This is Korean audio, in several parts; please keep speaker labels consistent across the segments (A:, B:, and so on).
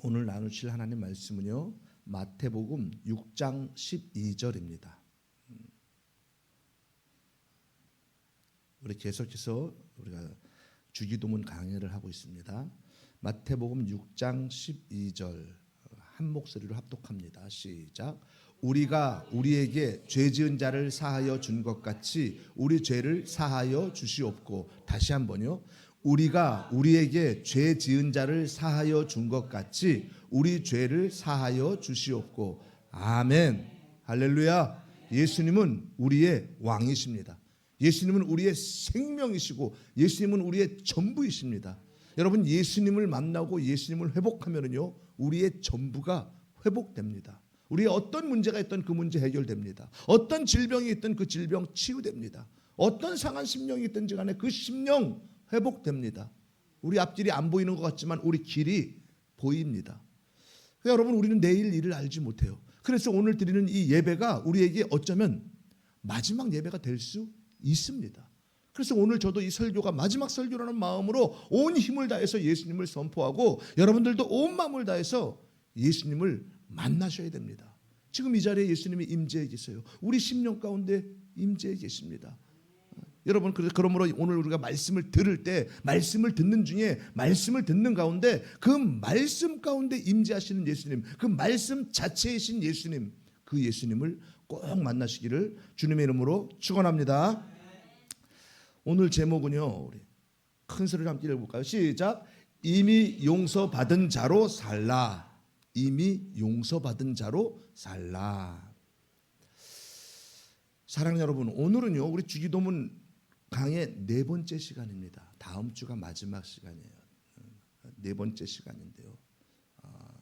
A: 오늘 나누실 하나님 말씀은요, 마태복음 6장 12절입니다. 우리 계속해서 우리가 주기도문 강해를 하고 있습니다. 마태복음 6장 12절 한 목소리로 합독합니다. 시작. 우리가 우리에게 죄 지은 자를 사하여 준 것 같이 우리 죄를 사하여 주시옵고. 다시 한번요. 우리가 우리에게 죄 지은 자를 사하여 준 것 같이 우리 죄를 사하여 주시옵고. 아멘. 할렐루야. 예수님은 우리의 왕이십니다. 예수님은 우리의 생명이시고 예수님은 우리의 전부이십니다. 여러분, 예수님을 만나고 예수님을 회복하면요, 우리의 전부가 회복됩니다. 우리의 어떤 문제가 있던 그 문제 해결됩니다. 어떤 질병이 있던 그 질병 치유됩니다. 어떤 상한 심령이 있든지 간에 그 심령 회복됩니다. 우리 앞길이 안 보이는 것 같지만 우리 길이 보입니다. 여러분, 우리는 내일 일을 알지 못해요. 그래서 오늘 드리는 이 예배가 우리에게 어쩌면 마지막 예배가 될 수 있습니다. 그래서 오늘 저도 이 설교가 마지막 설교라는 마음으로 온 힘을 다해서 예수님을 선포하고, 여러분들도 온 마음을 다해서 예수님을 만나셔야 됩니다. 지금 이 자리에 예수님이 임재해 계세요. 우리 심령 가운데 임재해 계십니다. 여러분, 그러므로 오늘 우리가 말씀을 들을 때, 말씀을 듣는 중에, 말씀을 듣는 가운데 그 말씀 가운데 임재하시는 예수님, 그 말씀 자체이신 예수님, 그 예수님을 꼭 만나시기를 주님의 이름으로 축원합니다. 오늘 제목은요, 우리 큰 소리로 함께 읽어볼까요? 시작. 이미 용서받은 자로 살라. 이미 용서받은 자로 살라. 사랑하는 여러분, 오늘은요, 우리 주기도문 강의 네 번째 시간입니다. 다음 주가 마지막 시간이에요. 네 번째 시간인데요.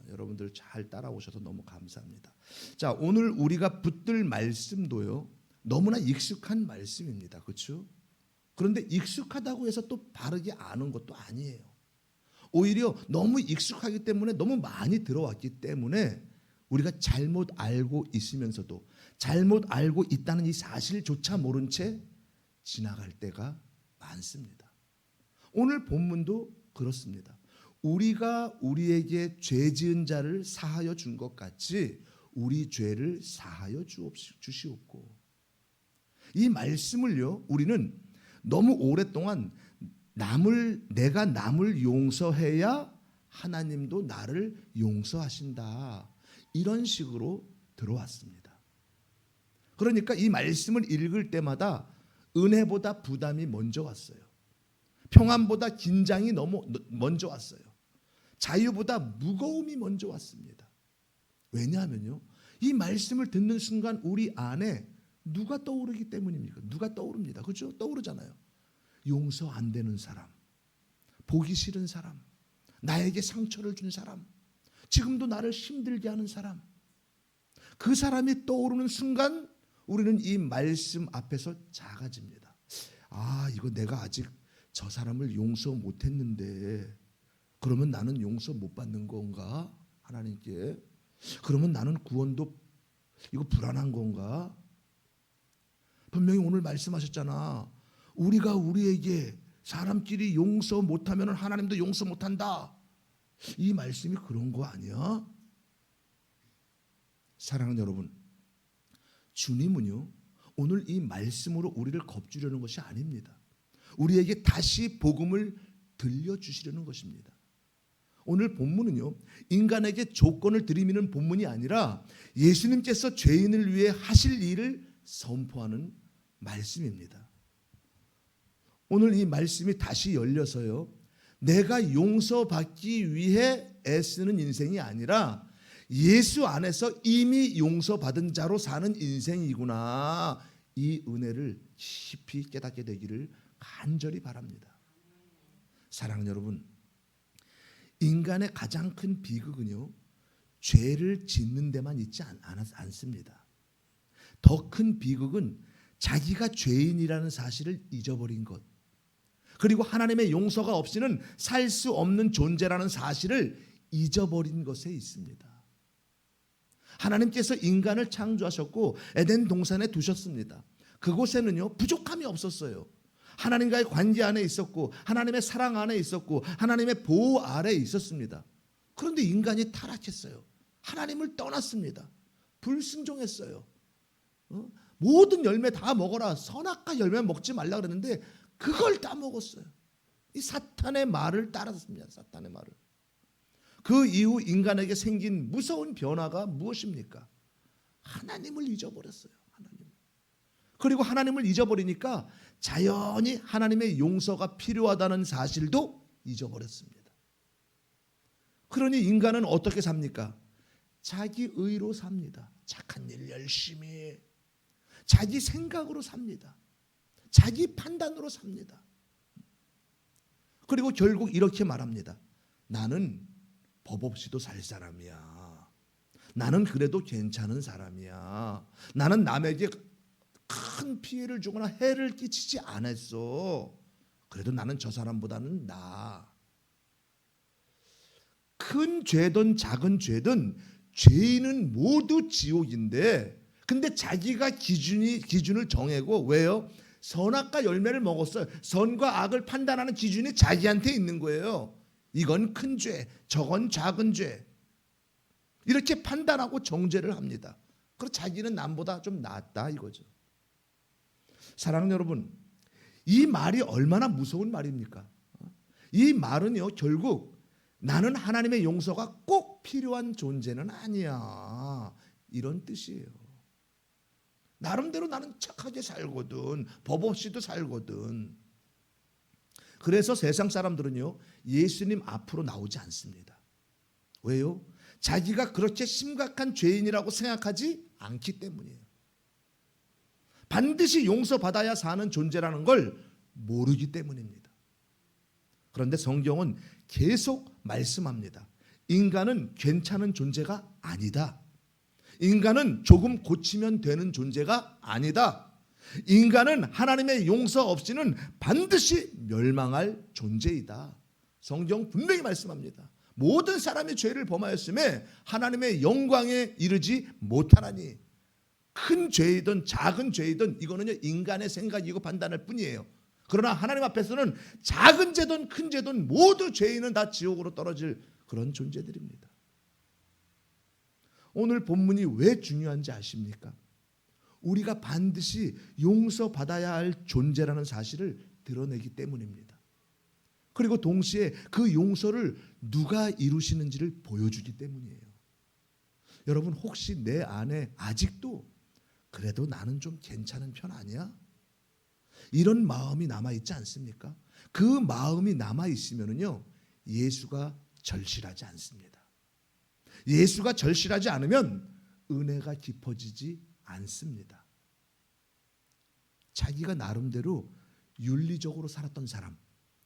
A: 여러분들 잘 따라오셔서 너무 감사합니다. 자, 오늘 우리가 붙들 말씀도요, 너무나 익숙한 말씀입니다. 그렇죠? 그런데 익숙하다고 해서 또 바르게 아는 것도 아니에요. 오히려 너무 익숙하기 때문에, 너무 많이 들어왔기 때문에 우리가 잘못 알고 있으면서도 잘못 알고 있다는 이 사실조차 모른 채 지나갈 때가 많습니다. 오늘 본문도 그렇습니다. 우리가 우리에게 죄 지은 자를 사하여 준 것 같이 우리 죄를 사하여 주시옵고. 이 말씀을요, 우리는 너무 오랫동안 내가 남을 용서해야 하나님도 나를 용서하신다, 이런 식으로 들어왔습니다. 그러니까 이 말씀을 읽을 때마다 은혜보다 부담이 먼저 왔어요. 평안보다 긴장이 너무 먼저 왔어요. 자유보다 무거움이 먼저 왔습니다. 왜냐하면요, 이 말씀을 듣는 순간 우리 안에 누가 떠오르기 때문입니까? 누가 떠오릅니다. 그렇죠? 떠오르잖아요. 용서 안 되는 사람, 보기 싫은 사람, 나에게 상처를 준 사람, 지금도 나를 힘들게 하는 사람, 그 사람이 떠오르는 순간 우리는 이 말씀 앞에서 작아집니다. 아, 이거 내가 아직 저 사람을 용서 못했는데 그러면 나는 용서 못 받는 건가? 하나님께. 그러면 나는 구원도 이거 불안한 건가? 분명히 오늘 말씀하셨잖아. 우리가 우리에게 사람끼리 용서 못하면 하나님도 용서 못한다. 이 말씀이 그런 거 아니야? 사랑하는 여러분, 주님은요, 오늘 이 말씀으로 우리를 겁주려는 것이 아닙니다. 우리에게 다시 복음을 들려주시려는 것입니다. 오늘 본문은요, 인간에게 조건을 들이미는 본문이 아니라 예수님께서 죄인을 위해 하실 일을 선포하는 말씀입니다. 오늘 이 말씀이 다시 열려서요, 내가 용서받기 위해 애쓰는 인생이 아니라 예수 안에서 이미 용서받은 자로 사는 인생이구나, 이 은혜를 깊이 깨닫게 되기를 간절히 바랍니다. 사랑하는 여러분, 인간의 가장 큰 비극은요, 죄를 짓는 데만 있지 않습니다. 더 큰 비극은 자기가 죄인이라는 사실을 잊어버린 것, 그리고 하나님의 용서가 없이는 살 수 없는 존재라는 사실을 잊어버린 것에 있습니다. 하나님께서 인간을 창조하셨고 에덴 동산에 두셨습니다. 그곳에는요, 부족함이 없었어요. 하나님과의 관계 안에 있었고 하나님의 사랑 안에 있었고 하나님의 보호 아래 있었습니다. 그런데 인간이 타락했어요. 하나님을 떠났습니다. 불순종했어요. 모든 열매 다 먹어라. 선악과 열매 먹지 말라 그랬는데 그걸 다 먹었어요. 이 사탄의 말을 따랐습니다. 사탄의 말을. 그 이후 인간에게 생긴 무서운 변화가 무엇입니까? 하나님을 잊어버렸어요. 하나님. 그리고 하나님을 잊어버리니까 자연히 하나님의 용서가 필요하다는 사실도 잊어버렸습니다. 그러니 인간은 어떻게 삽니까? 자기 의로 삽니다. 착한 일 열심히 자기 생각으로 삽니다. 자기 판단으로 삽니다. 그리고 결국 이렇게 말합니다. 나는 법 없이도 살 사람이야. 나는 그래도 괜찮은 사람이야. 나는 남에게 큰 피해를 주거나 해를 끼치지 않았어. 그래도 나는 저 사람보다는 나아. 큰 죄든 작은 죄든 죄인은 모두 지옥인데, 근데 자기가 기준을 정하고, 왜요? 선악과 열매를 먹었어요. 선과 악을 판단하는 기준이 자기한테 있는 거예요. 이건 큰 죄, 저건 작은 죄. 이렇게 판단하고 정죄를 합니다. 그래서 자기는 남보다 좀 낫다 이거죠. 사랑하는 여러분, 이 말이 얼마나 무서운 말입니까? 이 말은요, 결국 나는 하나님의 용서가 꼭 필요한 존재는 아니야, 이런 뜻이에요. 나름대로 나는 착하게 살거든, 법 없이도 살거든. 그래서 세상 사람들은요, 예수님 앞으로 나오지 않습니다. 왜요? 자기가 그렇게 심각한 죄인이라고 생각하지 않기 때문이에요. 반드시 용서받아야 사는 존재라는 걸 모르기 때문입니다. 그런데 성경은 계속 말씀합니다. 인간은 괜찮은 존재가 아니다. 인간은 조금 고치면 되는 존재가 아니다. 인간은 하나님의 용서 없이는 반드시 멸망할 존재이다. 성경 분명히 말씀합니다. 모든 사람이 죄를 범하였음에 하나님의 영광에 이르지 못하나니. 큰 죄이든 작은 죄이든 이거는요, 인간의 생각이고 판단할 뿐이에요. 그러나 하나님 앞에서는 작은 죄든 큰 죄든 모두 죄인은 다 지옥으로 떨어질 그런 존재들입니다. 오늘 본문이 왜 중요한지 아십니까? 우리가 반드시 용서받아야 할 존재라는 사실을 드러내기 때문입니다. 그리고 동시에 그 용서를 누가 이루시는지를 보여주기 때문이에요. 여러분, 혹시 내 안에 아직도 그래도 나는 좀 괜찮은 편 아니야? 이런 마음이 남아있지 않습니까? 그 마음이 남아있으면요, 예수가 절실하지 않습니다. 예수가 절실하지 않으면 은혜가 깊어지지 않습니다. 자기가 나름대로 윤리적으로 살았던 사람,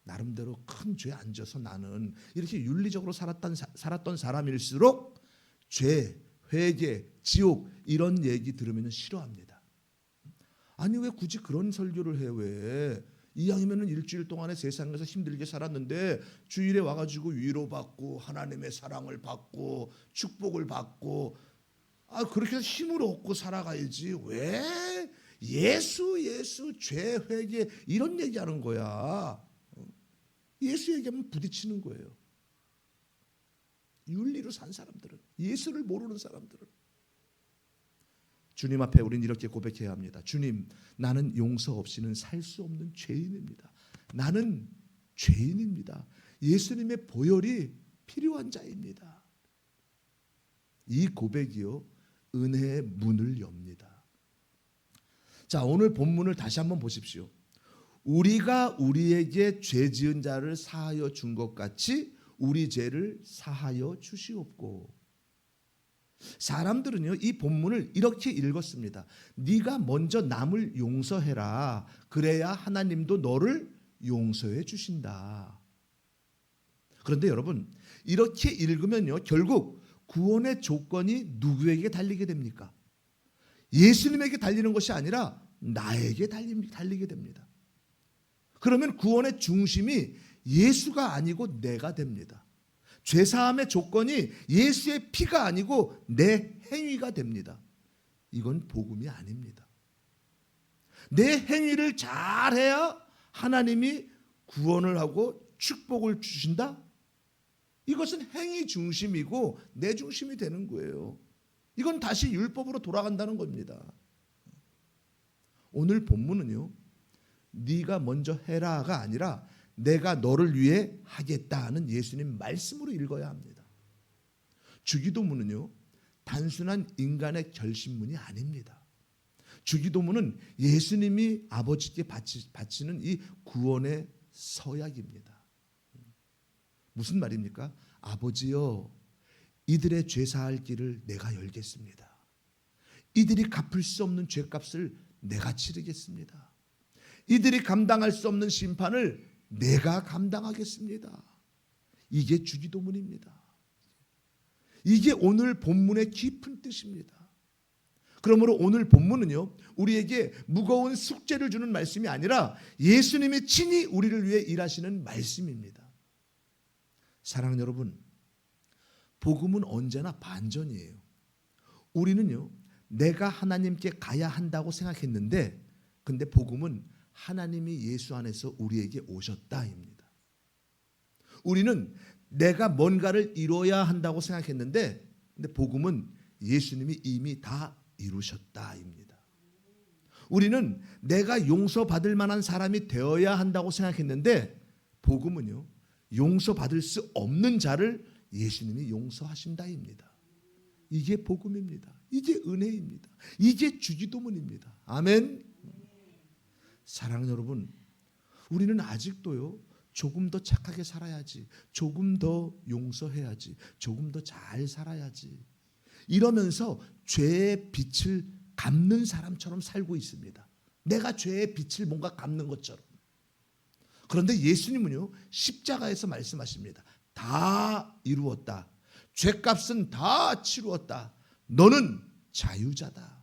A: 나름대로 큰 죄 안 져서 나는 이렇게 윤리적으로 살았던 사람일수록 죄, 회개, 지옥 이런 얘기 들으면 싫어합니다. 아니 왜 굳이 그런 설교를 해? 왜? 이왕이면 일주일 동안에 세상에서 힘들게 살았는데 주일에 와가지고 위로받고 하나님의 사랑을 받고 축복을 받고 그렇게 해서 힘을 얻고 살아가야지. 왜 예수 죄 회개 이런 얘기하는 거야? 예수 얘기하면 부딪히는 거예요. 윤리로 산 사람들은, 예수를 모르는 사람들은. 주님 앞에 우리는 이렇게 고백해야 합니다. 주님, 나는 용서 없이는 살 수 없는 죄인입니다. 나는 죄인입니다. 예수님의 보혈이 필요한 자입니다. 이 고백이요, 은혜의 문을 엽니다. 자, 오늘 본문을 다시 한번 보십시오. 우리가 우리에게 죄 지은 자를 사하여 준 것 같이 우리 죄를 사하여 주시옵고. 사람들은요, 이 본문을 이렇게 읽었습니다. 네가 먼저 남을 용서해라. 그래야 하나님도 너를 용서해 주신다. 그런데 여러분, 이렇게 읽으면요, 결국 구원의 조건이 누구에게 달리게 됩니까? 예수님에게 달리는 것이 아니라 나에게 달리게 됩니다. 그러면 구원의 중심이 예수가 아니고 내가 됩니다. 죄사함의 조건이 예수의 피가 아니고 내 행위가 됩니다. 이건 복음이 아닙니다. 내 행위를 잘해야 하나님이 구원을 하고 축복을 주신다? 이것은 행위 중심이고 내 중심이 되는 거예요. 이건 다시 율법으로 돌아간다는 겁니다. 오늘 본문은요, 네가 먼저 해라가 아니라 내가 너를 위해 하겠다는 예수님 말씀으로 읽어야 합니다. 주기도문은요, 단순한 인간의 결심문이 아닙니다. 주기도문은 예수님이 아버지께 바치는 이 구원의 서약입니다. 무슨 말입니까? 아버지여, 이들의 죄 사할 길을 내가 열겠습니다. 이들이 갚을 수 없는 죄값을 내가 치르겠습니다. 이들이 감당할 수 없는 심판을 내가 감당하겠습니다. 이게 주기도문입니다. 이게 오늘 본문의 깊은 뜻입니다. 그러므로 오늘 본문은요, 우리에게 무거운 숙제를 주는 말씀이 아니라 예수님이 친히 우리를 위해 일하시는 말씀입니다. 사랑하는 여러분, 복음은 언제나 반전이에요. 우리는요, 내가 하나님께 가야 한다고 생각했는데, 근데 복음은 하나님이 예수 안에서 우리에게 오셨다입니다. 우리는 내가 뭔가를 이뤄야 한다고 생각했는데, 근데 복음은 예수님이 이미 다 이루셨다입니다. 우리는 내가 용서받을 만한 사람이 되어야 한다고 생각했는데, 복음은요, 용서받을 수 없는 자를 예수님이 용서하신다입니다. 이게 복음입니다. 이게 은혜입니다. 이게 주기도문입니다. 아멘. 사랑하는 여러분, 우리는 아직도요, 조금 더 착하게 살아야지, 조금 더 용서해야지, 조금 더 잘 살아야지, 이러면서 죄의 빛을 갚는 사람처럼 살고 있습니다. 내가 죄의 빛을 뭔가 갚는 것처럼. 그런데 예수님은요, 십자가에서 말씀하십니다. 다 이루었다. 죄값은 다 치루었다. 너는 자유자다.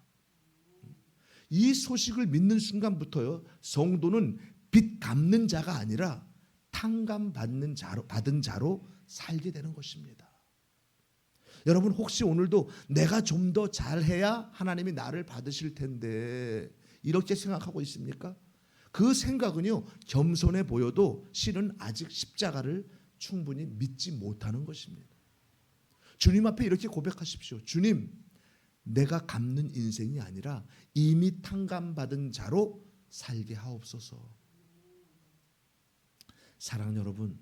A: 이 소식을 믿는 순간부터요, 성도는 빚 갚는 자가 아니라 탕감 받은 자로 살게 되는 것입니다. 여러분, 혹시 오늘도 내가 좀 더 잘해야 하나님이 나를 받으실 텐데 이렇게 생각하고 있습니까? 그 생각은요, 겸손해 보여도 실은 아직 십자가를 충분히 믿지 못하는 것입니다. 주님 앞에 이렇게 고백하십시오. 주님, 내가 갚는 인생이 아니라 이미 탕감받은 자로 살게 하옵소서. 사랑하는 여러분,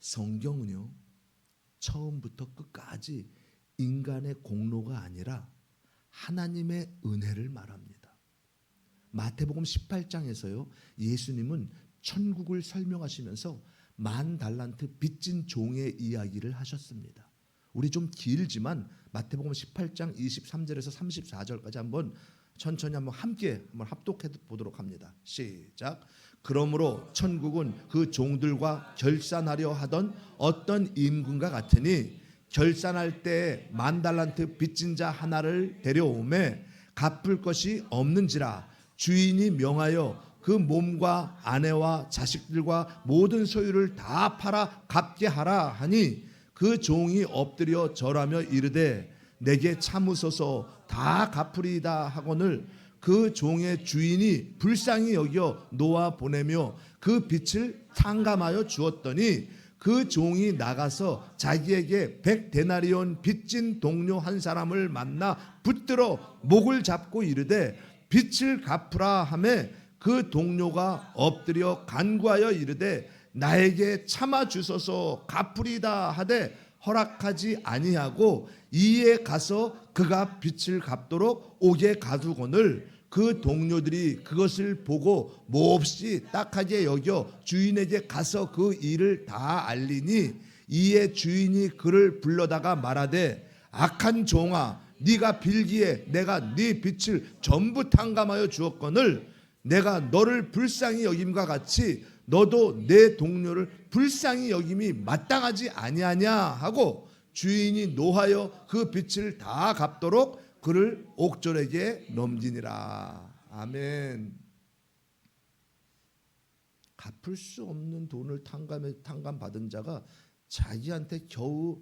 A: 성경은요, 처음부터 끝까지 인간의 공로가 아니라 하나님의 은혜를 말합니다. 마태복음 18장에서요, 예수님은 천국을 설명하시면서 10,000달란트 빚진 종의 이야기를 하셨습니다. 우리 좀 길지만 마태복음 18장 23절에서 34절까지 한번 천천히 함께 합독해 보도록 합니다. 시작. 그러므로 천국은 그 종들과 결산하려 하던 어떤 임금과 같으니 결산할 때 10,000달란트 빚진 자 하나를 데려오매 갚을 것이 없는지라 주인이 명하여 그 몸과 아내와 자식들과 모든 소유를 다 팔아 갚게 하라 하니 그 종이 엎드려 절하며 이르되 내게 참으소서 다 갚으리이다 하거늘 그 종의 주인이 불쌍히 여겨 놓아 보내며 그 빚을 탕감하여 주었더니 그 종이 나가서 자기에게 100데나리온 빚진 동료 한 사람을 만나 붙들어 목을 잡고 이르되 빚을 갚으라 하매 그 동료가 엎드려 간구하여 이르되 나에게 참아 주소서 갚으리다 하되 허락하지 아니하고 이에 가서 그가 빚을 갚도록 옥에 가두거늘 그 동료들이 그것을 보고 몹시 딱하게 여겨 주인에게 가서 그 일을 다 알리니 이에 주인이 그를 불러다가 말하되 악한 종아 네가 빌기에 내가 네 빚을 전부 탕감하여 주었거늘 내가 너를 불쌍히 여김과 같이 너도 내 동료를 불쌍히 여김이 마땅하지 아니하냐 하고 주인이 노하여 그 빚을 다 갚도록 그를 옥졸에게 넘기니라. 아멘. 갚을 수 없는 돈을 탕감받은 자가 자기한테 겨우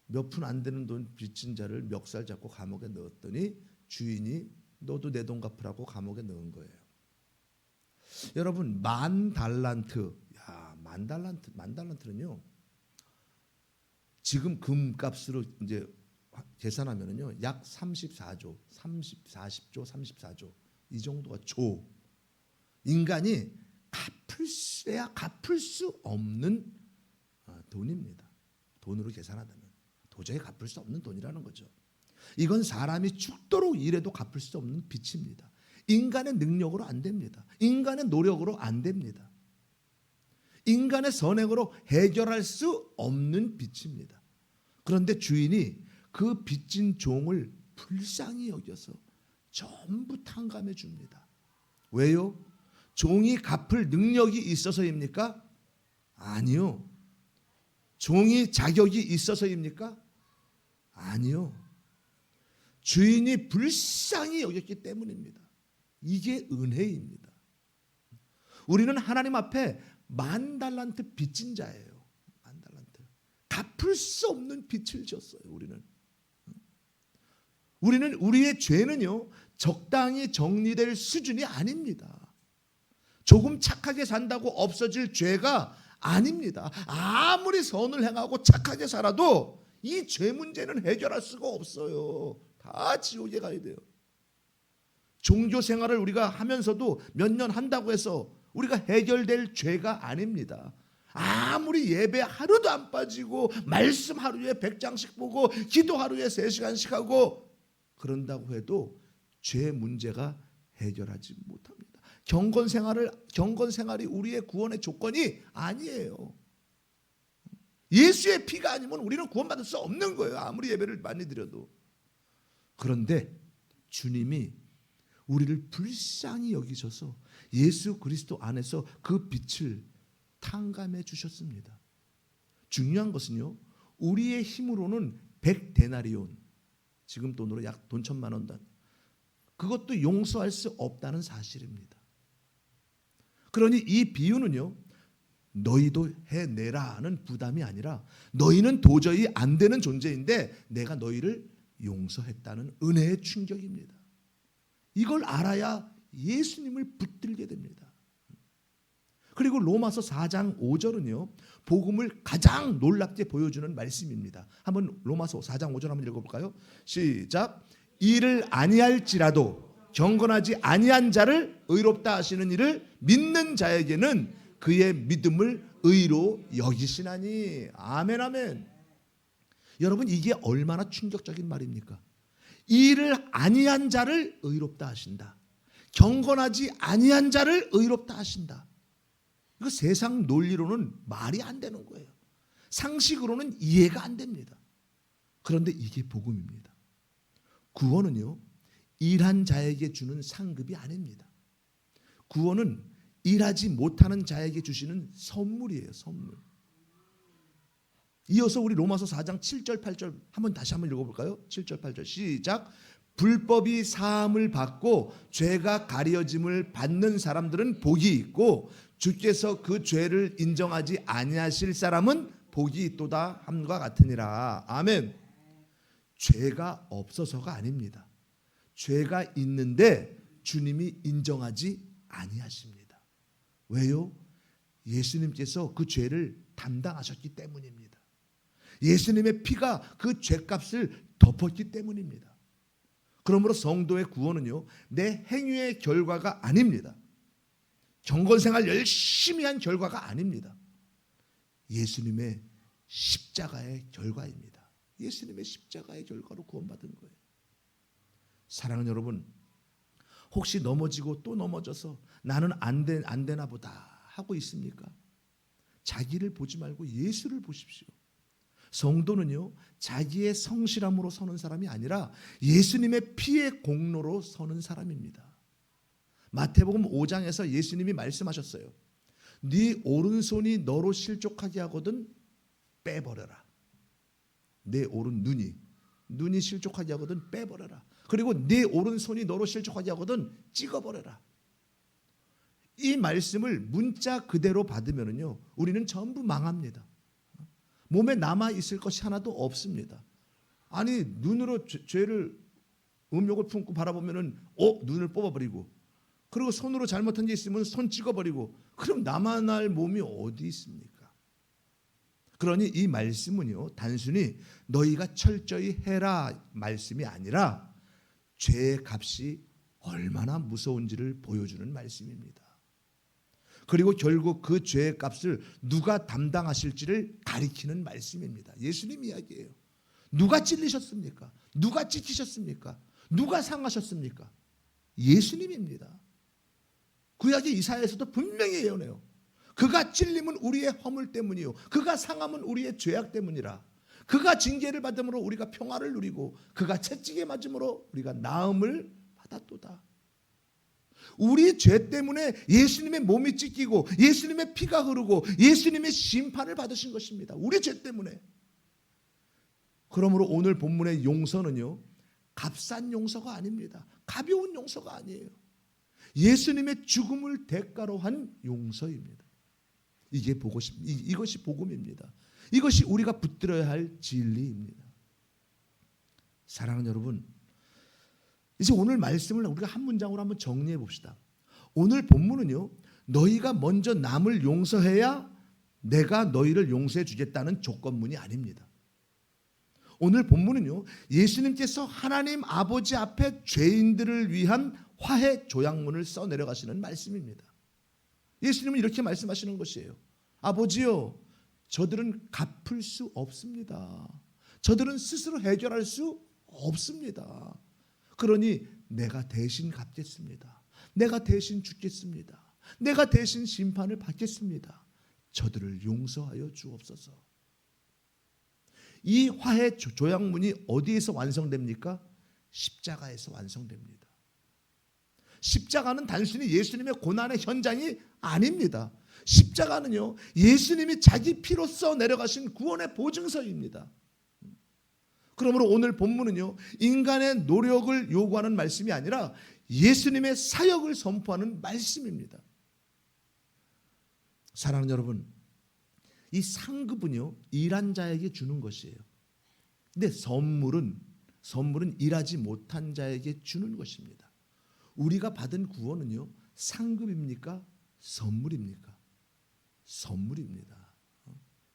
A: 몇 푼 안 되는 돈 빚진 자를 멱살 잡고 감옥에 넣었더니 주인이 너도 내 돈 갚으라고 감옥에 넣은 거예요. 여러분, 10,000달란트, 만 달란트는요, 지금 금값으로 이제 계산하면은요 약 34조, 40조, 34조 이 정도가 조. 인간이 갚을 수 없는 돈입니다. 돈으로 계산하다면 도저히 갚을 수 없는 돈이라는 거죠. 이건 사람이 죽도록 일해도 갚을 수 없는 빚입니다. 인간의 능력으로 안 됩니다. 인간의 노력으로 안 됩니다. 인간의 선행으로 해결할 수 없는 빚입니다. 그런데 주인이 그 빚진 종을 불쌍히 여겨서 전부 탕감해 줍니다. 왜요? 종이 갚을 능력이 있어서입니까? 아니요. 종이 자격이 있어서입니까? 아니요. 주인이 불쌍히 여겼기 때문입니다. 이게 은혜입니다. 우리는 하나님 앞에 10,000달란트 빚진 자예요. 10,000달란트. 갚을 수 없는 빚을 졌어요. 우리는 우리의 죄는요 적당히 정리될 수준이 아닙니다. 조금 착하게 산다고 없어질 죄가 아닙니다. 아무리 선을 행하고 착하게 살아도 이 죄 문제는 해결할 수가 없어요. 다 지옥에 가야 돼요. 종교 생활을 우리가 하면서도 몇 년 한다고 해서 우리가 해결될 죄가 아닙니다. 아무리 예배 하루도 안 빠지고 말씀 하루에 100장씩 보고 기도 하루에 3시간씩 하고 그런다고 해도 죄 문제가 해결하지 못합니다. 경건 생활이 우리의 구원의 조건이 아니에요. 예수의 피가 아니면 우리는 구원받을 수 없는 거예요. 아무리 예배를 많이 드려도. 그런데 주님이 우리를 불쌍히 여기셔서 예수 그리스도 안에서 그 빛을 탕감해 주셨습니다. 중요한 것은요, 우리의 힘으로는 100데나리온, 지금 돈으로 약 돈 1,000만 원, 그것도 용서할 수 없다는 사실입니다. 그러니 이 비유는요, 너희도 해내라는 부담이 아니라 너희는 도저히 안 되는 존재인데 내가 너희를 용서했다는 은혜의 충격입니다. 이걸 알아야 예수님을 붙들게 됩니다. 그리고 로마서 4장 5절은요 복음을 가장 놀랍게 보여주는 말씀입니다. 한번 로마서 4장 5절 한번 읽어볼까요? 시작. 이를 아니할지라도 경건하지 아니한 자를 의롭다 하시는 이를 믿는 자에게는 그의 믿음을 의로 여기시나니. 아멘 아멘. 여러분 이게 얼마나 충격적인 말입니까? 이를 아니한 자를 의롭다 하신다. 경건하지 아니한 자를 의롭다 하신다. 이거 세상 논리로는 말이 안 되는 거예요. 상식으로는 이해가 안 됩니다. 그런데 이게 복음입니다. 구원은요 일한 자에게 주는 상급이 아닙니다. 구원은 일하지 못하는 자에게 주시는 선물이에요. 선물. 이어서 우리 로마서 4장 7절 8절 다시 한번 읽어볼까요? 7절 8절 시작. 불법이 사함을 받고 죄가 가려짐을 받는 사람들은 복이 있고 주께서 그 죄를 인정하지 아니하실 사람은 복이 있도다 함과 같으니라. 아멘. 죄가 없어서가 아닙니다. 죄가 있는데 주님이 인정하지 아니하십니다. 왜요? 예수님께서 그 죄를 담당하셨기 때문입니다. 예수님의 피가 그 죄값을 덮었기 때문입니다. 그러므로 성도의 구원은요 내 행위의 결과가 아닙니다. 경건생활 열심히 한 결과가 아닙니다. 예수님의 십자가의 결과입니다. 예수님의 십자가의 결과로 구원받은 거예요. 사랑하는 여러분, 혹시 넘어지고 또 넘어져서 나는 안 되나 보다 하고 있습니까? 자기를 보지 말고 예수를 보십시오. 성도는요 자기의 성실함으로 서는 사람이 아니라 예수님의 피의 공로로 서는 사람입니다. 마태복음 5장에서 예수님이 말씀하셨어요. 네 오른손이 너로 실족하게 하거든 빼버려라. 내 오른 눈이 실족하게 하거든 빼버려라. 그리고 네 오른손이 너로 실족하게 하거든 찍어버려라. 이 말씀을 문자 그대로 받으면요 우리는 전부 망합니다. 몸에 남아 있을 것이 하나도 없습니다. 아니 눈으로 죄를 음욕을 품고 바라보면은 눈을 뽑아버리고, 그리고 손으로 잘못한 게 있으면 손 찍어버리고, 그럼 남아날 몸이 어디 있습니까? 그러니 이 말씀은요, 단순히 너희가 철저히 해라 말씀이 아니라 죄의 값이 얼마나 무서운지를 보여주는 말씀입니다. 그리고 결국 그 죄의 값을 누가 담당하실지를 가리키는 말씀입니다. 예수님 이야기예요. 누가 찔리셨습니까? 누가 찢기셨습니까? 누가 상하셨습니까? 예수님입니다. 구약의 이사야에서도 분명히 예언해요. 그가 찔림은 우리의 허물 때문이요, 그가 상함은 우리의 죄악 때문이라. 그가 징계를 받음으로 우리가 평화를 누리고 그가 채찍에 맞음으로 우리가 나음을 받았도다. 우리 죄 때문에 예수님의 몸이 찢기고 예수님의 피가 흐르고 예수님의 심판을 받으신 것입니다. 우리 죄 때문에. 그러므로 오늘 본문의 용서는요, 값싼 용서가 아닙니다. 가벼운 용서가 아니에요. 예수님의 죽음을 대가로 한 용서입니다. 이것이 복음입니다. 이것이 우리가 붙들어야 할 진리입니다. 사랑하는 여러분, 이제 오늘 말씀을 우리가 한 문장으로 한번 정리해 봅시다. 오늘 본문은요, 너희가 먼저 남을 용서해야 내가 너희를 용서해 주겠다는 조건문이 아닙니다. 오늘 본문은요, 예수님께서 하나님 아버지 앞에 죄인들을 위한 화해 조약문을 써 내려가시는 말씀입니다. 예수님은 이렇게 말씀하시는 것이에요. 아버지요, 저들은 갚을 수 없습니다. 저들은 스스로 해결할 수 없습니다. 그러니 내가 대신 갚겠습니다. 내가 대신 죽겠습니다. 내가 대신 심판을 받겠습니다. 저들을 용서하여 주옵소서. 이 화해 조약문이 어디에서 완성됩니까? 십자가에서 완성됩니다. 십자가는 단순히 예수님의 고난의 현장이 아닙니다. 십자가는요, 예수님이 자기 피로써 내려가신 구원의 보증서입니다. 그러므로 오늘 본문은요, 인간의 노력을 요구하는 말씀이 아니라 예수님의 사역을 선포하는 말씀입니다. 사랑하는 여러분, 이 상급은요, 일한 자에게 주는 것이에요. 근데 선물은 일하지 못한 자에게 주는 것입니다. 우리가 받은 구원은요, 상급입니까? 선물입니까? 선물입니다.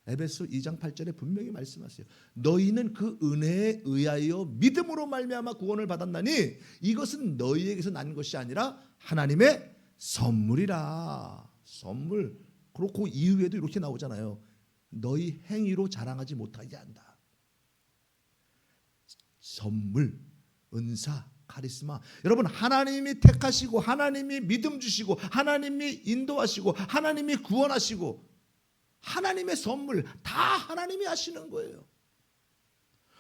A: 에베소 2장 8절에 분명히 말씀하세요. 너희는 그 은혜에 의하여 믿음으로 말미암아 구원을 받았나니 이것은 너희에게서 난 것이 아니라 하나님의 선물이라. 선물. 그리고 그 이후에도 이렇게 나오잖아요. 너희 행위로 자랑하지 못하게 한다. 선물, 은사, 카리스마. 여러분, 하나님이 택하시고 하나님이 믿음 주시고 하나님이 인도하시고 하나님이 구원하시고 하나님의 선물 다 하나님이 하시는 거예요.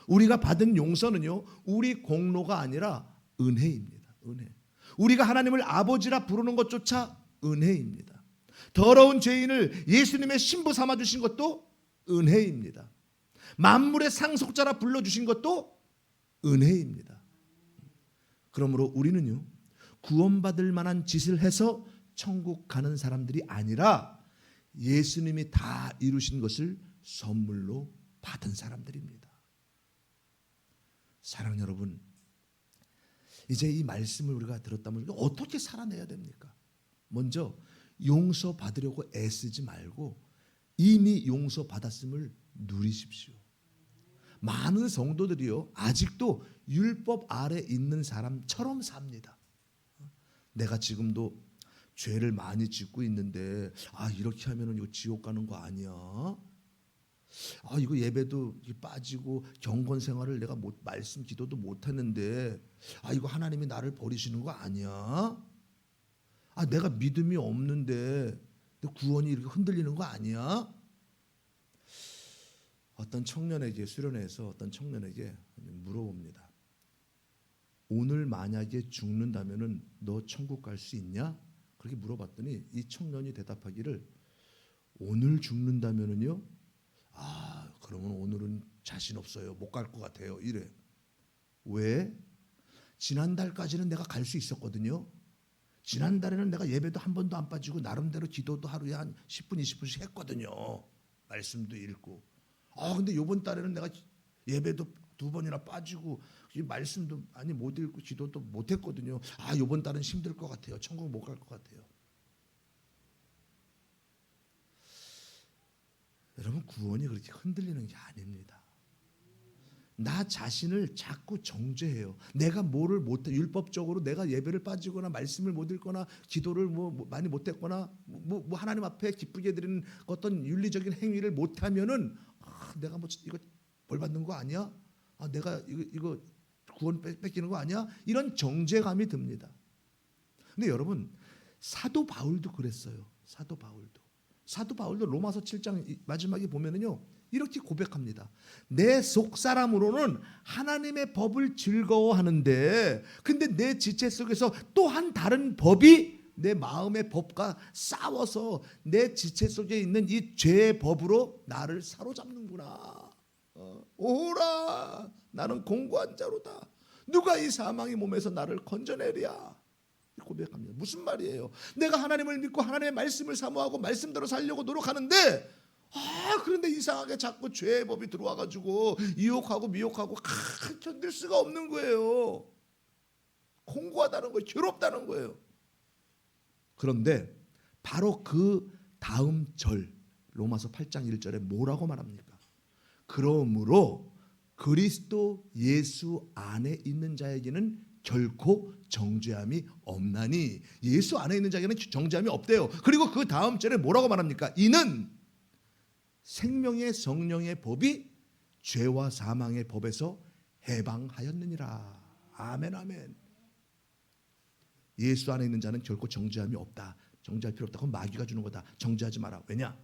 A: 우리가 받은 용서는요, 우리 공로가 아니라 은혜입니다. 은혜. 우리가 하나님을 아버지라 부르는 것조차 은혜입니다. 더러운 죄인을 예수님의 신부 삼아 주신 것도 은혜입니다. 만물의 상속자라 불러주신 것도 은혜입니다. 그러므로 우리는요, 구원받을 만한 짓을 해서 천국 가는 사람들이 아니라 예수님이 다 이루신 것을 선물로 받은 사람들입니다. 사랑하는 여러분, 이제 이 말씀을 우리가 들었다면 어떻게 살아내야 됩니까? 먼저 용서받으려고 애쓰지 말고 이미 용서받았음을 누리십시오. 많은 성도들이요, 아직도 율법 아래 있는 사람처럼 삽니다. 내가 지금도 죄를 많이 짓고 있는데 이렇게 하면 이거 지옥 가는 거 아니야? 이거 예배도 빠지고 경건 생활을 내가 말씀 기도도 못 했는데 이거 하나님이 나를 버리시는 거 아니야? 내가 믿음이 없는데 구원이 이렇게 흔들리는 거 아니야? 어떤 청년에게 수련회에서 어떤 청년에게 물어봅니다. 오늘 만약에 죽는다면은 너 천국 갈 수 있냐? 그렇게 물어봤더니 이 청년이 대답하기를 오늘 죽는다면은요, 그러면 오늘은 자신 없어요. 못 갈 것 같아요. 이래. 왜? 지난달까지는 내가 갈 수 있었거든요. 지난달에는 내가 예배도 한 번도 안 빠지고 나름대로 기도도 하루에 한 10분 20분씩 했거든요. 말씀도 읽고. 근데 이번 달에는 내가 예배도 2번이나 빠지고 말씀도 많이 못 읽고 기도도 못 했거든요. 이번 달은 힘들 것 같아요. 천국 못 갈 것 같아요. 여러분, 구원이 그렇게 흔들리는 게 아닙니다. 나 자신을 자꾸 정죄해요. 내가 뭐를 못해, 율법적으로 내가 예배를 빠지거나 말씀을 못 읽거나 기도를 많이 못했거나 하나님 앞에 기쁘게 드리는 어떤 윤리적인 행위를 못하면은 내가 이거 벌 받는 거 아니야? 내가 이거 구원 뺏기는 거 아니야? 이런 정죄감이 듭니다. 근데 여러분, 사도 바울도 그랬어요. 사도 바울도 로마서 7장 마지막에 보면은요, 이렇게 고백합니다. 내 속사람으로는 하나님의 법을 즐거워하는데, 근데 내 지체 속에서 또한 다른 법이 내 마음의 법과 싸워서 내 지체 속에 있는 이 죄의 법으로 나를 사로잡는구나. 오라, 나는 공고한 자로다. 누가 이 사망의 몸에서 나를 건져내랴. 고백합니다. 무슨 말이에요? 내가 하나님을 믿고 하나님의 말씀을 사모하고 말씀대로 살려고 노력하는데, 그런데 이상하게 자꾸 죄의 법이 들어와가지고 유혹하고 미혹하고 견딜 수가 없는 거예요. 공고하다는 거예요. 괴롭다는 거예요. 그런데 바로 그 다음 절, 로마서 8장 1절에 뭐라고 말합니까? 그러므로 그리스도 예수 안에 있는 자에게는 결코 정죄함이 없나니. 예수 안에 있는 자에게는 정죄함이 없대요. 그리고 그 다음 절에 뭐라고 말합니까? 이는 생명의 성령의 법이 죄와 사망의 법에서 해방하였느니라. 아멘, 아멘. 예수 안에 있는 자는 결코 정죄함이 없다. 정죄할 필요 없다. 그건 마귀가 주는 거다. 정죄하지 마라. 왜냐?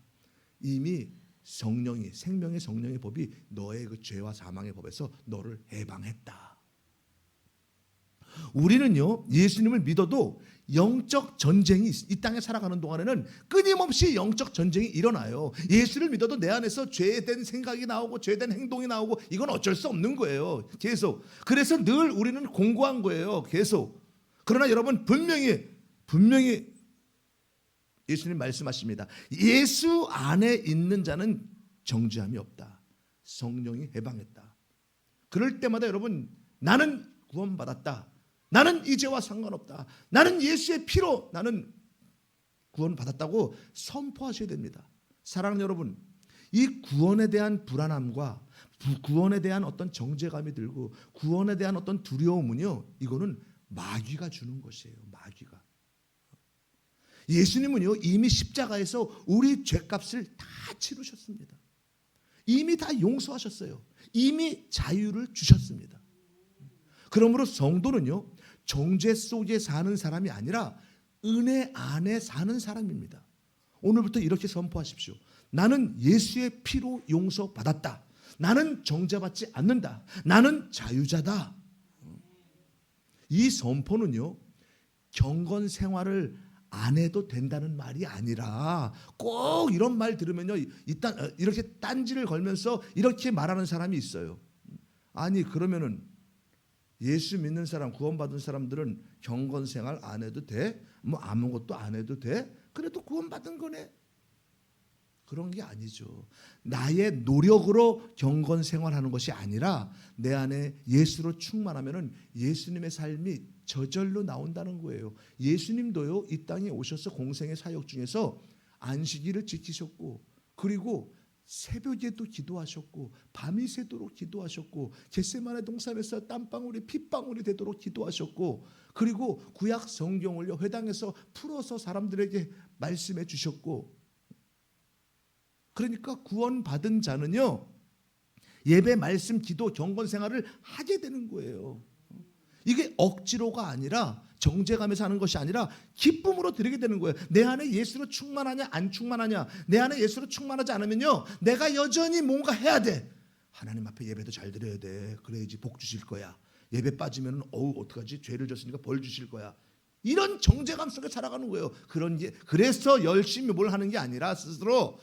A: 이미 생명의 성령의 법이 너의 그 죄와 사망의 법에서 너를 해방했다. 우리는요, 예수님을 믿어도 영적 전쟁이 이 땅에 살아가는 동안에는 끊임없이 영적 전쟁이 일어나요. 예수를 믿어도 내 안에서 죄된 생각이 나오고 죄된 행동이 나오고, 이건 어쩔 수 없는 거예요. 계속. 그래서 늘 우리는 공고한 거예요. 계속. 그러나 여러분, 분명히 예수님 말씀하십니다. 예수 안에 있는 자는 정죄함이 없다. 성령이 해방했다. 그럴 때마다 여러분, 나는 구원받았다. 나는 이 죄와 상관없다. 나는 예수의 피로 나는 구원받았다고 선포하셔야 됩니다. 사랑하는 여러분, 이 구원에 대한 불안함과 구원에 대한 어떤 정죄감이 들고 구원에 대한 어떤 두려움은요, 이거는 마귀가 주는 것이에요. 마귀가. 예수님은요, 이미 십자가에서 우리 죄값을 다 치르셨습니다. 이미 다 용서하셨어요. 이미 자유를 주셨습니다. 그러므로 성도는요, 정죄 속에 사는 사람이 아니라 은혜 안에 사는 사람입니다. 오늘부터 이렇게 선포하십시오. 나는 예수의 피로 용서받았다. 나는 정죄받지 않는다. 나는 자유자다. 이 선포는요, 경건 생활을 안 해도 된다는 말이 아니라, 꼭 이런 말 들으면요, 일단 이렇게 딴지를 걸면서 이렇게 말하는 사람이 있어요. 아니, 그러면은 예수 믿는 사람, 구원받은 사람들은 경건 생활 안 해도 돼? 아무것도 안 해도 돼? 그래도 구원받은 거네. 그런 게 아니죠. 나의 노력으로 경건 생활하는 것이 아니라 내 안에 예수로 충만하면은 예수님의 삶이 저절로 나온다는 거예요. 예수님도요, 이 땅에 오셔서 공생의 사역 중에서 안식일을 지키셨고, 그리고 새벽에도 기도하셨고, 밤이 새도록 기도하셨고, 겟세마네 동산에서 땀방울이 핏방울이 되도록 기도하셨고, 그리고 구약 성경을요, 회당에서 풀어서 사람들에게 말씀해 주셨고, 그러니까 구원받은 자는요, 예배, 말씀, 기도, 경건 생활을 하게 되는 거예요. 이게 억지로가 아니라, 정죄감에서 하는 것이 아니라 기쁨으로 드리게 되는 거예요. 내 안에 예수로 충만하냐 안 충만하냐. 내 안에 예수로 충만하지 않으면요, 내가 여전히 뭔가 해야 돼. 하나님 앞에 예배도 잘 드려야 돼. 그래야지 복 주실 거야. 예배 빠지면 어떡하지? 죄를 졌으니까 벌 주실 거야. 이런 정죄감 속에 살아가는 거예요. 그래서 열심히 뭘 하는 게 아니라 스스로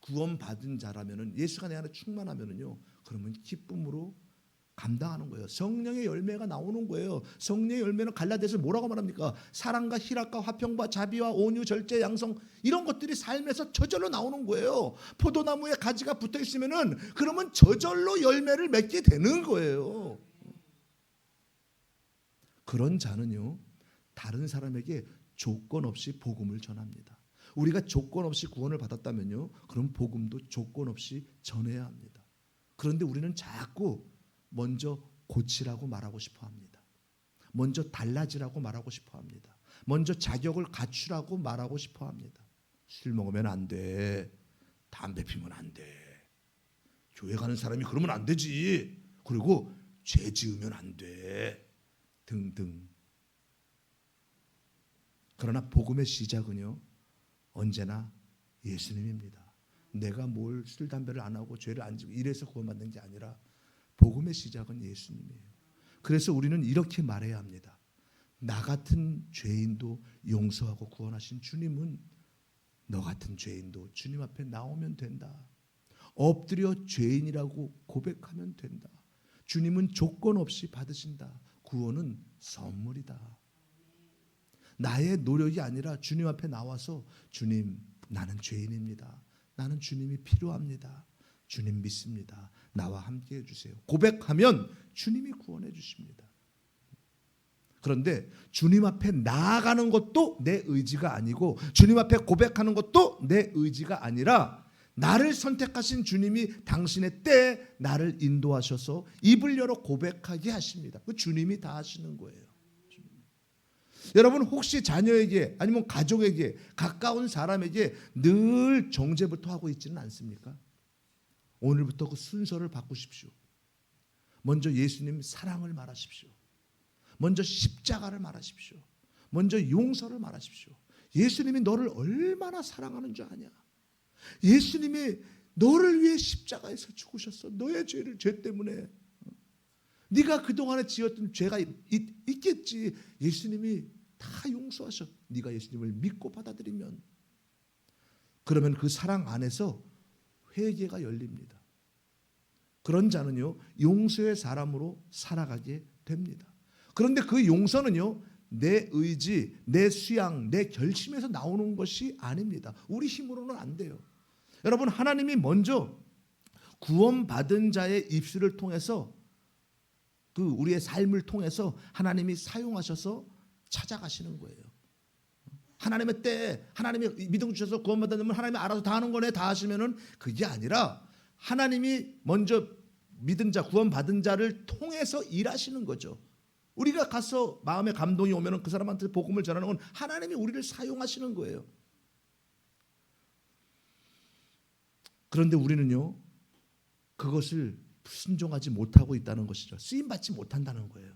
A: 구원받은 자라면은, 예수가 내 안에 충만하면은요, 그러면 기쁨으로 감당하는 거예요. 성령의 열매가 나오는 거예요. 성령의 열매는 갈라디아서 뭐라고 말합니까? 사랑과 희락과 화평과 자비와 온유, 절제, 양성, 이런 것들이 삶에서 저절로 나오는 거예요. 포도나무에 가지가 붙어 있으면은 그러면 저절로 열매를 맺게 되는 거예요. 그런 자는요, 다른 사람에게 조건 없이 복음을 전합니다. 우리가 조건 없이 구원을 받았다면요, 그럼 복음도 조건 없이 전해야 합니다. 그런데 우리는 자꾸 먼저 고치라고 말하고 싶어 합니다. 먼저 달라지라고 말하고 싶어 합니다. 먼저 자격을 갖추라고 말하고 싶어 합니다. 술 먹으면 안 돼. 담배 피면 안 돼. 교회 가는 사람이 그러면 안 되지. 그리고 죄 지으면 안 돼. 등등. 그러나 복음의 시작은요, 언제나 예수님입니다. 내가 뭘 술 담배를 안 하고 죄를 안 지고 이래서 구원받는 게 아니라 복음의 시작은 예수님이에요. 그래서 우리는 이렇게 말해야 합니다. 나 같은 죄인도 용서하고 구원하신 주님은 너 같은 죄인도 주님 앞에 나오면 된다. 엎드려 죄인이라고 고백하면 된다. 주님은 조건 없이 받으신다. 구원은 선물이다. 나의 노력이 아니라 주님 앞에 나와서 주님, 나는 죄인입니다. 나는 주님이 필요합니다. 주님 믿습니다. 나와 함께 해주세요. 고백하면 주님이 구원해 주십니다. 그런데 주님 앞에 나아가는 것도 내 의지가 아니고 주님 앞에 고백하는 것도 내 의지가 아니라 나를 선택하신 주님이 당신의 때에 나를 인도하셔서 입을 열어 고백하게 하십니다. 그 주님이 다 하시는 거예요. 여러분 혹시 자녀에게 아니면 가족에게 가까운 사람에게 늘 정죄부터 하고 있지는 않습니까? 오늘부터 그 순서를 바꾸십시오. 먼저 예수님 사랑을 말하십시오. 먼저 십자가를 말하십시오. 먼저 용서를 말하십시오. 예수님이 너를 얼마나 사랑하는 줄 아냐? 예수님이 너를 위해 십자가에서 죽으셨어. 너의 죄 때문에. 네가 그동안에 지었던 죄가 있겠지. 예수님이 다 용서하셔. 네가 예수님을 믿고 받아들이면. 그러면 그 사랑 안에서 회개가 열립니다. 그런 자는요, 용서의 사람으로 살아가게 됩니다. 그런데 그 용서는요, 내 의지, 내 수양, 내 결심에서 나오는 것이 아닙니다. 우리 힘으로는 안 돼요. 여러분, 하나님이 먼저 구원받은 자의 입술을 통해서 그 우리의 삶을 통해서 하나님이 사용하셔서 찾아가시는 거예요. 하나님의 때에 하나님이 믿음 주셔서 구원받았다면 하나님이 알아서 다 하는 거네, 다 하시면은 그게 아니라 하나님이 먼저 믿은 자, 구원받은 자를 통해서 일하시는 거죠. 우리가 가서 마음에 감동이 오면은 그 사람한테 복음을 전하는 건 하나님이 우리를 사용하시는 거예요. 그런데 우리는요, 그것을 순종하지 못하고 있다는 것이죠. 쓰임받지 못한다는 거예요.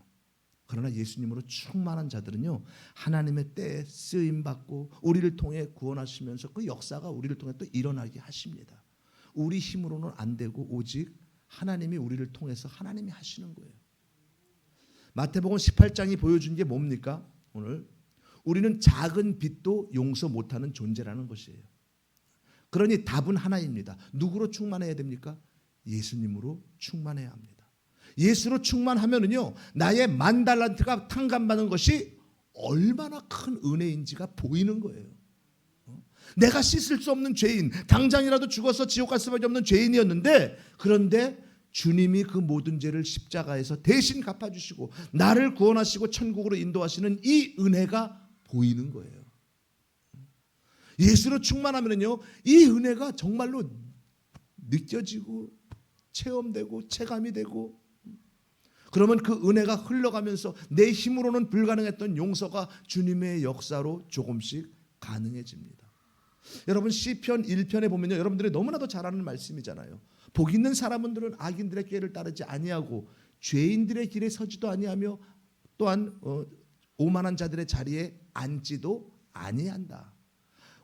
A: 그러나 예수님으로 충만한 자들은요, 하나님의 때에 쓰임받고 우리를 통해 구원하시면서 그 역사가 우리를 통해 또 일어나게 하십니다. 우리 힘으로는 안 되고 오직 하나님이 우리를 통해서 하나님이 하시는 거예요. 마태복음 18장이 보여준 게 뭡니까? 오늘 우리는 작은 빚도 용서 못하는 존재라는 것이에요. 그러니 답은 하나입니다. 누구로 충만해야 됩니까? 예수님으로 충만해야 합니다. 예수로 충만하면은요, 나의 10,000달란트가 탕감받는 것이 얼마나 큰 은혜인지가 보이는 거예요. 내가 씻을 수 없는 죄인, 당장이라도 죽어서 지옥 갈 수밖에 없는 죄인이었는데, 그런데 주님이 그 모든 죄를 십자가에서 대신 갚아주시고 나를 구원하시고 천국으로 인도하시는 이 은혜가 보이는 거예요. 예수로 충만하면은요, 이 은혜가 정말로 느껴지고 체험되고 체감이 되고, 그러면 그 은혜가 흘러가면서 내 힘으로는 불가능했던 용서가 주님의 역사로 조금씩 가능해집니다. 여러분, 시편 1편에 보면요, 여러분들이 너무나도 잘 아는 말씀이잖아요. 복 있는 사람들은 악인들의 꾀를 따르지 아니하고 죄인들의 길에 서지도 아니하며 또한 오만한 자들의 자리에 앉지도 아니한다.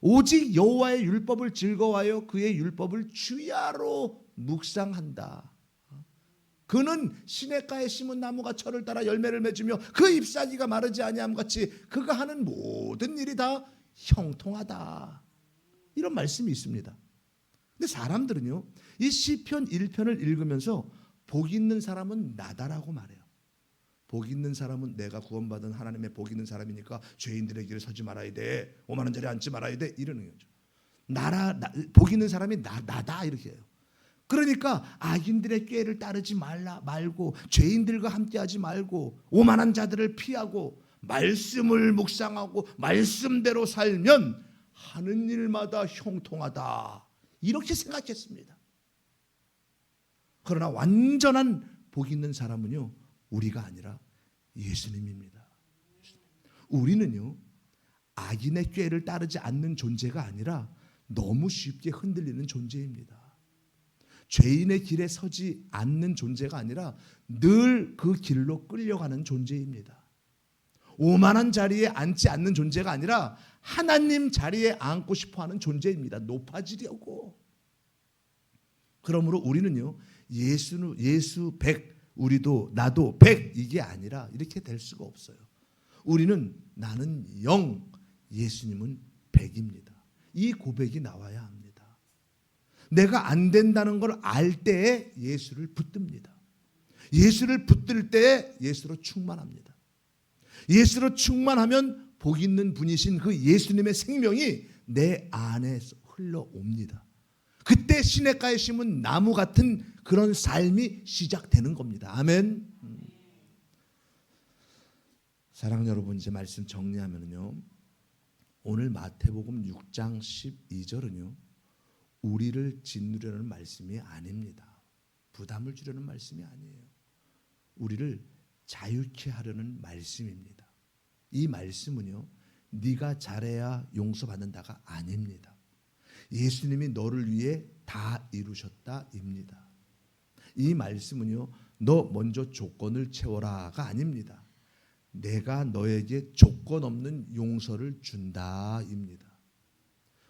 A: 오직 여호와의 율법을 즐거워하여 그의 율법을 주야로 묵상한다. 그는 시냇가에 심은 나무가 철을 따라 열매를 맺으며 그 잎사귀가 마르지 아니함 같이 그가 하는 모든 일이 다 형통하다. 이런 말씀이 있습니다. 근데 사람들은요, 이 시편 1편을 읽으면서 복 있는 사람은 나다라고 말해요. 복 있는 사람은 내가 구원받은 하나님의 복 있는 사람이니까 죄인들의 길에 서지 말아야 돼, 오만한 자리에 앉지 말아야 돼, 이러는 거죠. 복 있는 사람이 나다 이렇게 해요. 그러니까 악인들의 꾀를 따르지 말고 죄인들과 함께하지 말고 오만한 자들을 피하고 말씀을 묵상하고 말씀대로 살면 하는 일마다 형통하다 이렇게 생각했습니다. 그러나 완전한 복 있는 사람은요, 우리가 아니라 예수님입니다. 우리는요, 악인의 꾀를 따르지 않는 존재가 아니라 너무 쉽게 흔들리는 존재입니다. 죄인의 길에 서지 않는 존재가 아니라 늘 그 길로 끌려가는 존재입니다. 오만한 자리에 앉지 않는 존재가 아니라 하나님 자리에 앉고 싶어하는 존재입니다. 높아지려고. 그러므로 우리는요, 예수 100, 우리도 나도 100 이게 아니라 이렇게 될 수가 없어요. 우리는 나는 0, 예수님은 100입니다. 이 고백이 나와야 합니다. 내가 안 된다는 걸 알 때에 예수를 붙듭니다. 예수를 붙들 때에 예수로 충만합니다. 예수로 충만하면 복 있는 분이신 그 예수님의 생명이 내 안에서 흘러옵니다. 그때 시냇가에 심은 나무 같은 그런 삶이 시작되는 겁니다. 아멘. 사랑하는 여러분, 이제 말씀 정리하면요, 오늘 마태복음 6장 12절은요 우리를 짓누려는 말씀이 아닙니다. 부담을 주려는 말씀이 아니에요. 우리를 자유케 하려는 말씀입니다. 이 말씀은요, 네가 잘해야 용서받는다가 아닙니다. 예수님이 너를 위해 다 이루셨다입니다. 이 말씀은요, 너 먼저 조건을 채워라가 아닙니다. 내가 너에게 조건 없는 용서를 준다입니다.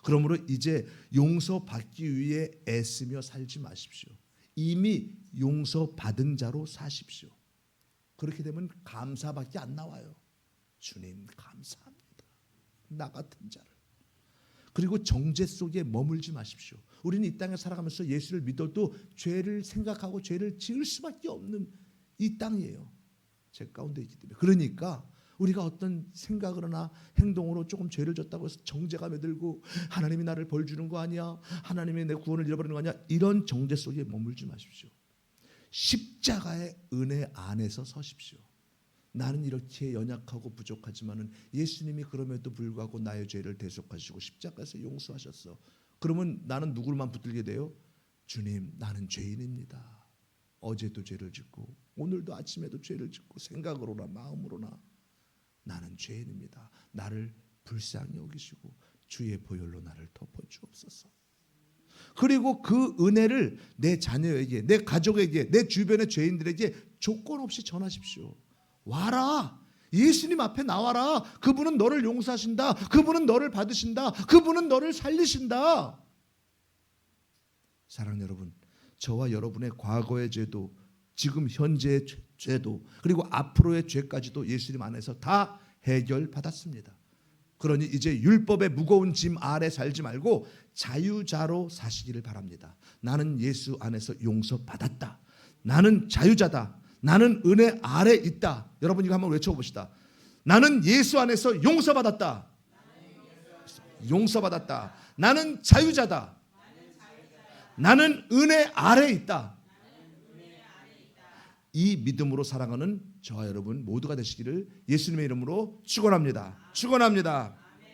A: 그러므로 이제 용서받기 위해 애쓰며 살지 마십시오. 이미 용서받은 자로 사십시오. 그렇게 되면 감사밖에 안 나와요. 주님 감사합니다, 나 같은 자를. 그리고 정죄 속에 머물지 마십시오. 우리는 이 땅에 살아가면서 예수를 믿어도 죄를 생각하고 죄를 지을 수밖에 없는 이 땅이에요. 제 가운데 있기 때문에. 그러니까 우리가 어떤 생각으로나 행동으로 조금 죄를 졌다고 해서 정죄감에 들고 하나님이 나를 벌 주는 거 아니야, 하나님이 내 구원을 잃어버리는 거 아니야, 이런 정죄 속에 머물지 마십시오. 십자가의 은혜 안에서 서십시오. 나는 이렇게 연약하고 부족하지만은 예수님이 그럼에도 불구하고 나의 죄를 대속하시고 십자가에서 용서하셨어. 그러면 나는 누구만 붙들게 돼요? 주님, 나는 죄인입니다. 어제도 죄를 짓고 오늘도 아침에도 죄를 짓고 생각으로나 마음으로나 나는 죄인입니다. 나를 불쌍히 여기시고 주의 보혈로 나를 덮어주옵소서. 그리고 그 은혜를 내 자녀에게, 내 가족에게, 내 주변의 죄인들에게 조건 없이 전하십시오. 와라, 예수님 앞에 나와라. 그분은 너를 용서하신다. 그분은 너를 받으신다. 그분은 너를 살리신다. 사랑하는 여러분, 저와 여러분의 과거의 죄도, 지금 현재의 죄도, 그리고 앞으로의 죄까지도 예수님 안에서 다 해결받았습니다. 그러니 이제 율법의 무거운 짐 아래 살지 말고 자유자로 사시기를 바랍니다. 나는 예수 안에서 용서받았다. 나는 자유자다. 나는 은혜 아래 있다. 여러분 이거 한번 외쳐봅시다. 나는 예수 안에서 용서받았다. 용서받았다. 나는 자유자다. 나는 은혜 아래 있다. 이 믿음으로 살아가는 저와 여러분 모두가 되시기를 예수님의 이름으로 축원합니다. 축원합니다.